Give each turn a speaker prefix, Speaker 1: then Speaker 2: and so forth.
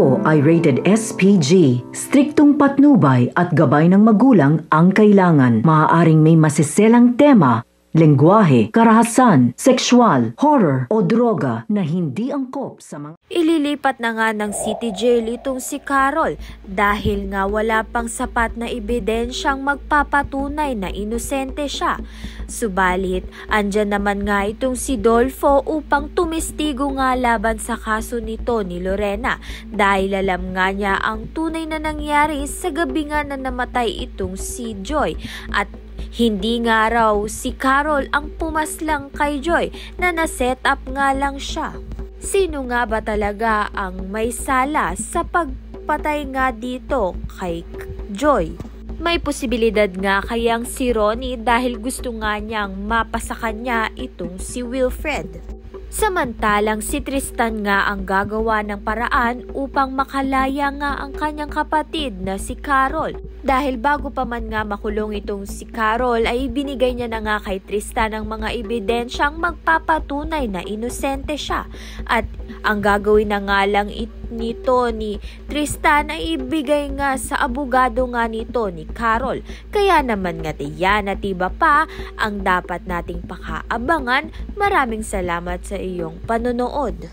Speaker 1: Ito ay rated SPG. Striktong patnubay at gabay ng magulang ang kailangan. Maaaring may masiselang tema, lengguwahe, karahasan, sexual, horror o droga na hindi angkop sa mga...
Speaker 2: Ililipat na nga ng city jail itong si Carol dahil nga wala pang sapat na ebidensyang magpapatunay na inosente siya. Subalit, andyan naman nga itong si Dolfo upang tumestigo nga laban sa kaso nito ni Lorena dahil alam nga niya ang tunay na nangyari sa gabi nga na namatay itong si Joy at hindi nga raw si Carol ang pumaslang kay Joy na na-set up nga lang siya. Sino nga ba talaga ang may sala sa pagpatay nga dito kay Joy? May posibilidad nga kayang si Ronnie dahil gusto nga niyang mapasa kanya itong si Wilfred. Samantalang si Tristan nga ang gagawa ng paraan upang makalaya nga ang kanyang kapatid na si Carol. Dahil bago pa man nga makulong itong si Carol ay ibinigay niya na nga kay Tristan ang mga ebidensyang magpapatunay na inosente siya. At ang gagawin na nga lang nito ni Tristan ay ibigay nga sa abogado nga nito ni Carol. Kaya naman nga tiyan at iba pa ang dapat nating pakaabangan. Maraming salamat sa iyong panonood.